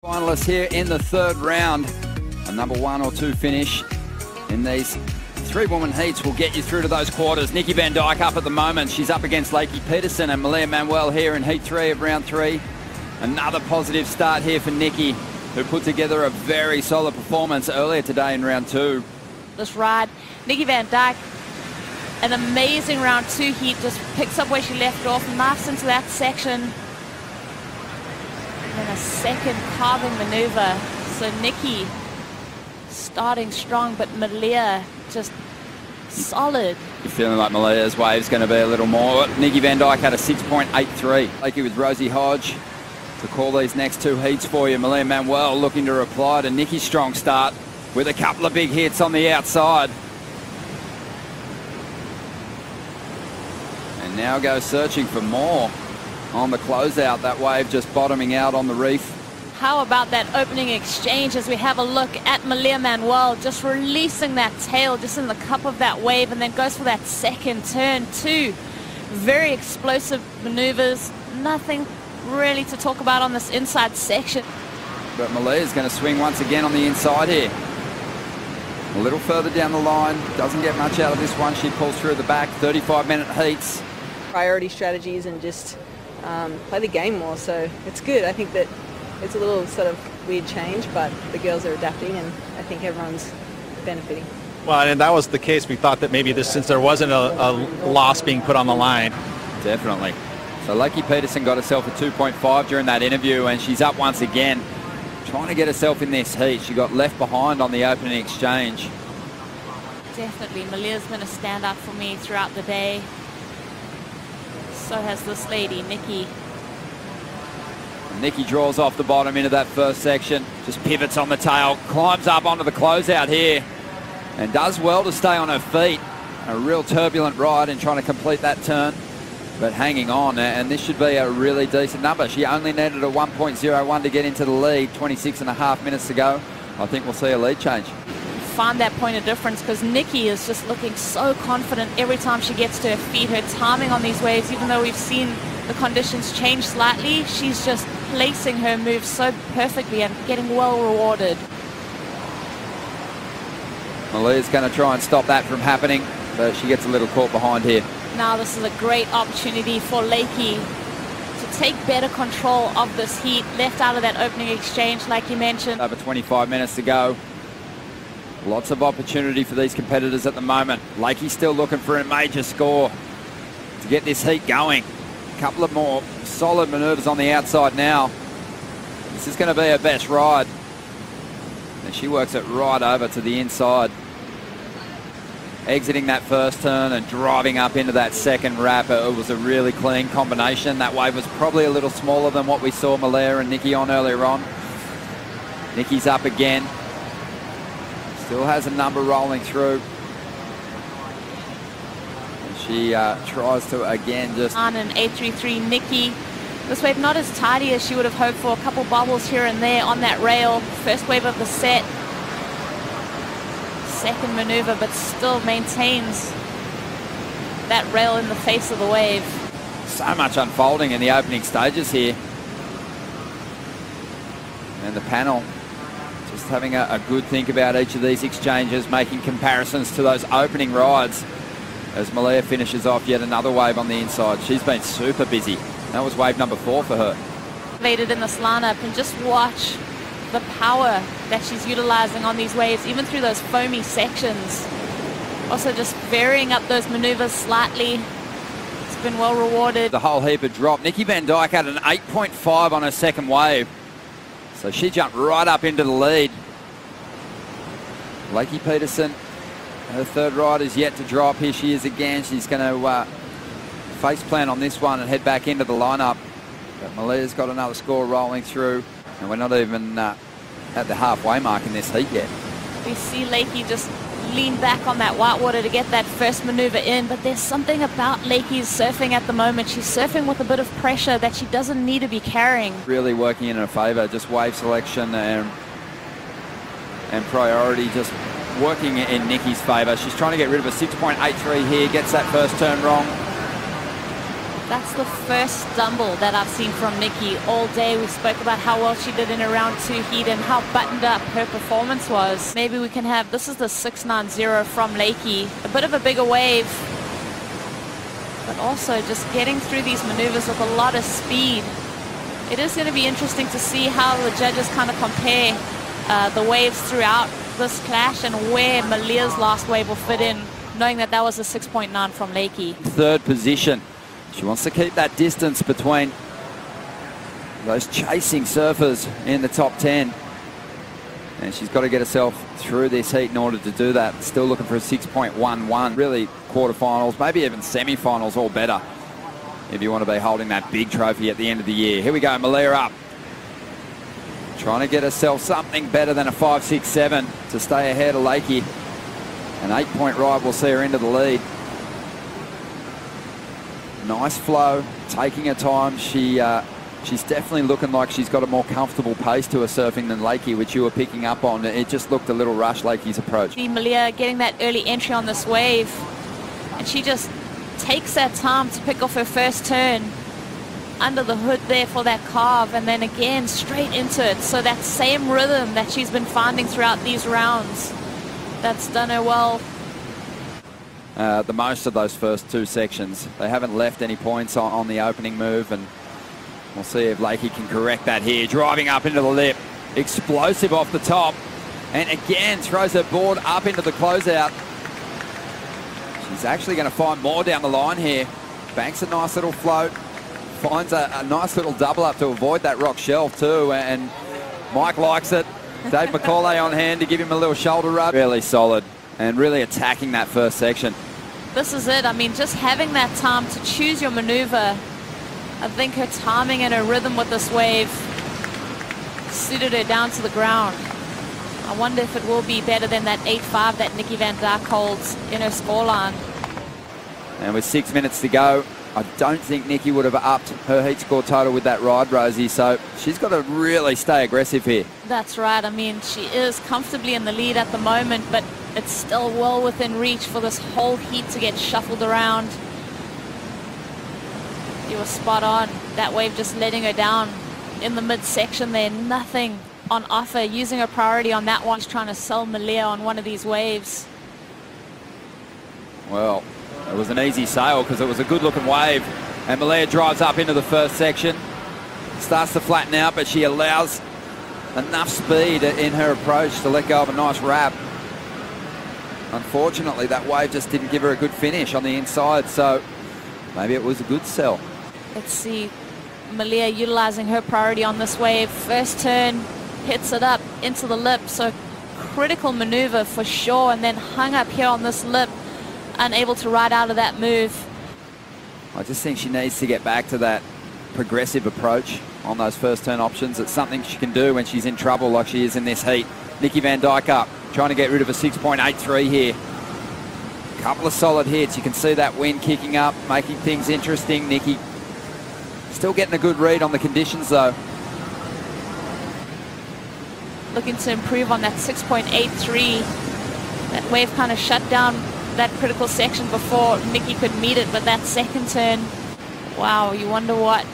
Finalists here in the third round. A number 1 or 2 finish in these 3-woman heats will get you through to those quarters. Nikki Van Dijk up at the moment. She's up against Lakey Peterson and Manuel here in heat 3 of round 3. Another positive start here for Nikki, who put together a very solid performance earlier today in round 2. This ride, Nikki Van Dijk, an amazing round 2 heat, just picks up where she left off, knifes into that section. And then a second carving maneuver. So Nikki starting strong, but Malia just solid. You're feeling like Malia's wave's going to be a little more. Nikki Van Dijk had a 6.83. Lakey with Rosie Hodge to call these next 2 heats for you. Manuel looking to reply to Nikki's strong start with a couple of big hits on the outside. And now go searching for more on the closeout. That wave just bottoming out on the reef. How about that opening exchange as we have a look at Manuel just releasing that tail just in the cup of that wave, and then goes for that second turn. 2 very explosive maneuvers. Nothing really to talk about on this inside section. But Malia's going to swing once again on the inside here. A little further down the line. Doesn't get much out of this one. She pulls through the back. 35-minute heats. Priority strategies and just play the game more. So it's good. I think that it's a little sort of weird change, but the girls are adapting, and I think everyone's benefiting. Well, and that was the case. We thought that maybe since there wasn't a loss being put on the line. Definitely. So Lakey Peterson got herself a 2.5 during that interview, and she's up once again, trying to get herself in this heat. She got left behind on the opening exchange. Definitely, Malia's been a standout for me throughout the day. So has this lady, Nikki. Nikki draws off the bottom into that first section, just pivots on the tail, climbs up onto the closeout here, and does well to stay on her feet. A real turbulent ride in trying to complete that turn, but hanging on, and this should be a really decent number. She only needed a 1.01 to get into the lead, 26.5 minutes to go. I think we'll see a lead change. Find that point of difference, because Nikki is just looking so confident every time she gets to her feet. Her timing on these waves, even though we've seen the conditions change slightly, she's just placing her moves so perfectly and getting well rewarded. Malia's going to try and stop that from happening, but she gets a little caught behind here. Now this is a great opportunity for Lakey to take better control of this heat, left out of that opening exchange like you mentioned. Over 25 minutes to go. Lots of opportunity for these competitors at the moment. Lakey still looking for a major score to get this heat going. A couple of more solid maneuvers on the outside now. This is going to be her best ride. And she works it right over to the inside. Exiting that first turn and driving up into that second wrap. It was a really clean combination. That wave was probably a little smaller than what we saw Malia and Nikki on earlier on. Nikki's up again. Still has a number rolling through. And she tries to again just... On an 833 Nikki. This wave not as tidy as she would have hoped for. A couple bobbles here and there on that rail. First wave of the set. Second maneuver, but still maintains that rail in the face of the wave. So much unfolding in the opening stages here. And the panel just having a good think about each of these exchanges, making comparisons to those opening rides as Malia finishes off yet another wave on the inside. She's been super busy. That was wave number 4 for her. Elevated in this lineup, and just watch the power that she's utilizing on these waves, even through those foamy sections. Also just varying up those maneuvers slightly. It's been well rewarded. The whole heap had dropped. Nikki Van Dijk had an 8.5 on her second wave. So she jumped right up into the lead. Lakey Peterson, her third ride is yet to drop. Here she is again. She's going to face plant on this one and head back into the lineup. But Malia's got another score rolling through. And we're not even at the halfway mark in this heat yet. We see Lakey just lean back on that whitewater to get that first maneuver in, but there's something about Lakey's surfing at the moment. She's surfing with a bit of pressure that she doesn't need to be carrying. Really working in her favour, just wave selection and priority just working in Nikki's favour. She's trying to get rid of a 6.83 here, gets that first turn wrong. That's the first stumble that I've seen from Nikki all day. We spoke about how well she did in a round 2 heat and how buttoned up her performance was. Maybe we can have, this is the 690 from Lakey. A bit of a bigger wave, but also just getting through these maneuvers with a lot of speed. It is going to be interesting to see how the judges kind of compare the waves throughout this clash and where Malia's last wave will fit in, knowing that that was a 6.9 from Lakey. Third position. She wants to keep that distance between those chasing surfers in the top 10. And she's got to get herself through this heat in order to do that. Still looking for a 6.11. Really quarterfinals, maybe even semi-finals, all better if you want to be holding that big trophy at the end of the year. Here we go, Malia up. Trying to get herself something better than a 5.67 to stay ahead of Lakey. An 8-point ride will see her into the lead. Nice flow, taking her time. She's definitely looking like she's got a more comfortable pace to her surfing than Lakey, which you were picking up on. It just looked a little rushed, Lakey's approach. Malia getting that early entry on this wave, and she just takes that time to pick off her first turn under the hood there for that carve, and then again straight into it. So that same rhythm that she's been finding throughout these rounds, that's done her well. The most of those first 2 sections. They haven't left any points on the opening move, and we'll see if Lakey can correct that here. Driving up into the lip, explosive off the top, and again throws her board up into the closeout. She's actually going to find more down the line here. Banks a nice little float, finds a nice little double up to avoid that rock shelf too, and Mike likes it. Dave McCauley on hand to give him a little shoulder rub. Really solid and really attacking that first section. This is it. I mean, just having that time to choose your maneuver. I think her timing and her rhythm with this wave suited her down to the ground. I wonder if it will be better than that 8.5 that Nikki van Dijk holds in her scoreline. And with 6 minutes to go, I don't think Nikki would have upped her heat score total with that ride, Rosie, so she's got to really stay aggressive here. That's right. I mean, she is comfortably in the lead at the moment, but it's still well within reach for this whole heat to get shuffled around. You were spot on. That wave just letting her down in the midsection there. Nothing on offer. Using her priority on that one. She's trying to sell Malia on one of these waves. Well, it was an easy sail because it was a good-looking wave. And Malia drives up into the first section. Starts to flatten out, but she allows enough speed in her approach to let go of a nice wrap. Unfortunately, that wave just didn't give her a good finish on the inside, so maybe it was a good sell. Let's see Malia utilizing her priority on this wave. First turn, hits it up into the lip, so critical maneuver for sure, and then hung up here on this lip, unable to ride out of that move. I just think she needs to get back to that progressive approach on those first turn options. It's something she can do when she's in trouble like she is in this heat. Nikki van Dijk up, trying to get rid of a 6.83 here. A couple of solid hits. You can see that wind kicking up, making things interesting. Nikki still getting a good read on the conditions though. Looking to improve on that 6.83. That wave kind of shut down that critical section before Nikki could meet it, but that second turn, wow, you wonder what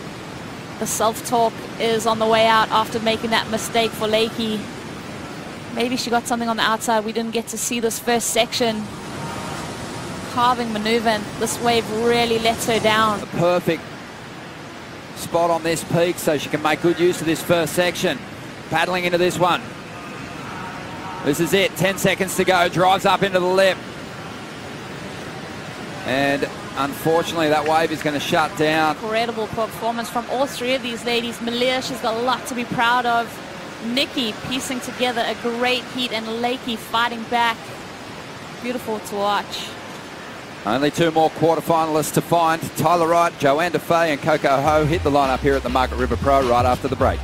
the self-talk is on the way out after making that mistake for Lakey. Maybe she got something on the outside. We didn't get to see this first section. Carving maneuver, and this wave really lets her down. The perfect spot on this peak so she can make good use of this first section. Paddling into this one. This is it, 10 seconds to go. Drives up into the lip. And unfortunately, that wave is going to shut down. Incredible performance from all three of these ladies. Malia, she's got a lot to be proud of. Nikki piecing together a great heat, and Lakey fighting back. Beautiful to watch. Only 2 more quarterfinalists to find. Tyler Wright, Joanne DeFay and Coco Ho hit the lineup here at the Margaret River Pro right after the break.